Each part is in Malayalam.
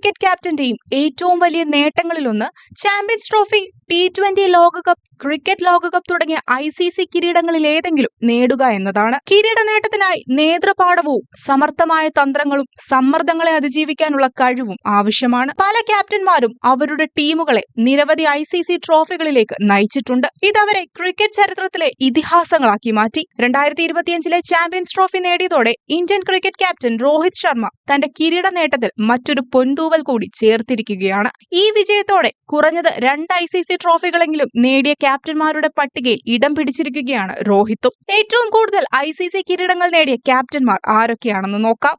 ക്രിക്കറ്റ് ക്യാപ്റ്റന്റെയും ഏറ്റവും വലിയ നേട്ടങ്ങളിലൊന്ന് ചാമ്പ്യൻസ് ട്രോഫി, T20 ലോകകപ്പ്, ക്രിക്കറ്റ് ലോകകപ്പ് തുടങ്ങിയ ICC കിരീടങ്ങളിലേതെങ്കിലും നേടുക എന്നതാണ്. കിരീട നേട്ടത്തിനായി നേതൃപാടവവും സമർത്ഥമായ തന്ത്രങ്ങളും സമ്മർദ്ദങ്ങളെ അതിജീവിക്കാനുള്ള കഴിവും ആവശ്യമാണ്. പല ക്യാപ്റ്റന്മാരും അവരുടെ ടീമുകളെ നിരവധി ICC ട്രോഫികളിലേക്ക് നയിച്ചിട്ടുണ്ട്. ഇതവരെ ക്രിക്കറ്റ് ചരിത്രത്തിലെ ഇതിഹാസങ്ങളാക്കി മാറ്റി. 2025 ചാമ്പ്യൻസ് ട്രോഫി നേടിയതോടെ Indian cricket captain Rohit Sharma തന്റെ കിരീട നേട്ടത്തിൽ മറ്റൊരു പൊൻതൂവൽ കൂടി ചേർത്തിരിക്കുകയാണ്. ഈ വിജയത്തോടെ കുറഞ്ഞത് 2 ICC ട്രോഫികളെങ്കിലും നേടിയ ക്യാപ്റ്റന്മാരുടെ പട്ടികയിൽ ഇടം പിടിച്ചിരിക്കുകയാണ് രോഹിത്തും. ഏറ്റവും കൂടുതൽ ICC കിരീടങ്ങൾ നേടിയ ക്യാപ്റ്റന്മാർ ആരൊക്കെയാണെന്ന് നോക്കാം.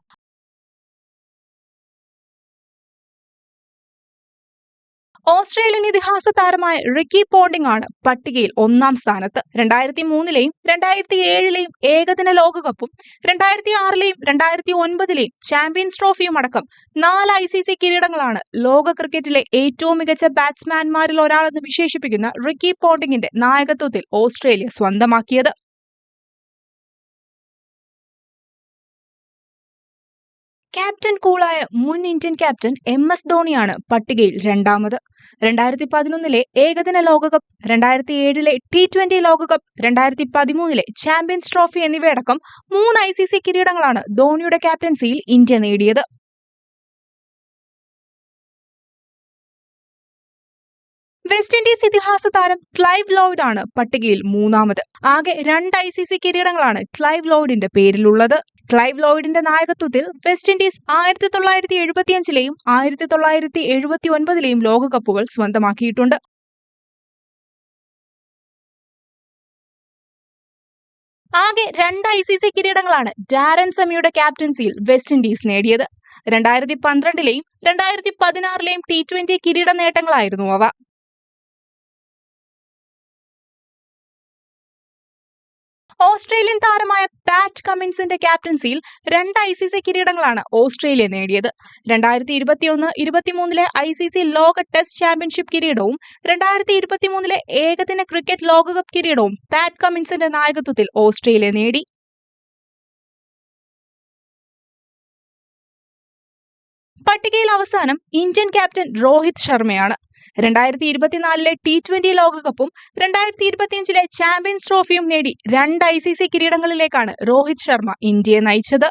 ഓസ്ട്രേലിയൻ ഇതിഹാസ താരമായ റിക്കി പോണ്ടിംഗ് ആണ് പട്ടികയിൽ 1-ാം സ്ഥാനത്ത്. 2003 2007 ഏകദിന ലോകകപ്പും 2006 2009 ചാമ്പ്യൻസ് ട്രോഫിയും അടക്കം 4 ICC കിരീടങ്ങളാണ് ലോക ക്രിക്കറ്റിലെ ഏറ്റവും മികച്ച ബാറ്റ്സ്മാൻമാരിൽ ഒരാളെന്ന് വിശേഷിപ്പിക്കുന്ന റിക്കി പോണ്ടിങ്ങിന്റെ നായകത്വത്തിൽ ഓസ്ട്രേലിയ സ്വന്തമാക്കിയത്. ക്യാപ്റ്റൻ കൂളായ മുൻ ഇന്ത്യൻ ക്യാപ്റ്റൻ MS ധോണിയാണ് പട്ടികയിൽ 2-ാമത്. 2011 ഏകദിന ലോകകപ്പ്, 2007 T20 ലോകകപ്പ്, 2013 ചാമ്പ്യൻസ് ട്രോഫി എന്നിവയടക്കം 3 ICC കിരീടങ്ങളാണ് ധോണിയുടെ ക്യാപ്റ്റൻസിയിൽ ഇന്ത്യ നേടിയത്. വെസ്റ്റ് ഇൻഡീസ് ഇതിഹാസ താരം ക്ലൈവ് ലോയ്ഡ് ആണ് പട്ടികയിൽ 3-ാമത്. ആകെ 2 ICC കിരീടങ്ങളാണ് ക്ലൈവ് ലോയ്ഡിന്റെ പേരിലുള്ളത്. ക്ലൈവ് ലോയ്ഡിന്റെ നായകത്വത്തിൽ വെസ്റ്റ് ഇൻഡീസ് 1975 1979 ലോകകപ്പുകൾ സ്വന്തമാക്കിയിട്ടുണ്ട്. ആകെ 2 ICC കിരീടങ്ങളാണ് ഡാരൻ സെമിയുടെ ക്യാപ്റ്റൻസിയിൽ വെസ്റ്റ് ഇൻഡീസ് നേടിയത്. 2012 2016 T20 കിരീട നേട്ടങ്ങളായിരുന്നു അവ. ഓസ്ട്രേലിയൻ താരമായ പാറ്റ് കമ്മിൻസിന്റെ ക്യാപ്റ്റൻസിയിൽ 2 ICC കിരീടങ്ങളാണ് ഓസ്ട്രേലിയ നേടിയത്. 2021-23 ICC ലോക ടെസ്റ്റ് ചാമ്പ്യൻഷിപ്പ് കിരീടവും 2023 ഏകദിന ക്രിക്കറ്റ് ലോകകപ്പ് കിരീടവും പാറ്റ് കമ്മിൻസിന്റെ നായകത്വത്തിൽ ഓസ്ട്രേലിയ നേടി. പട്ടികയിൽ അവസാനം ഇന്ത്യൻ ക്യാപ്റ്റൻ രോഹിത് ശർമ്മയാണ്. 2024 T20 ലോകകപ്പും 2025 ചാമ്പ്യൻസ് ട്രോഫിയും നേടി 2 ICC കിരീടങ്ങളിലേക്കാണ് രോഹിത് ശർമ്മ ഇന്ത്യയെ നയിച്ചത്.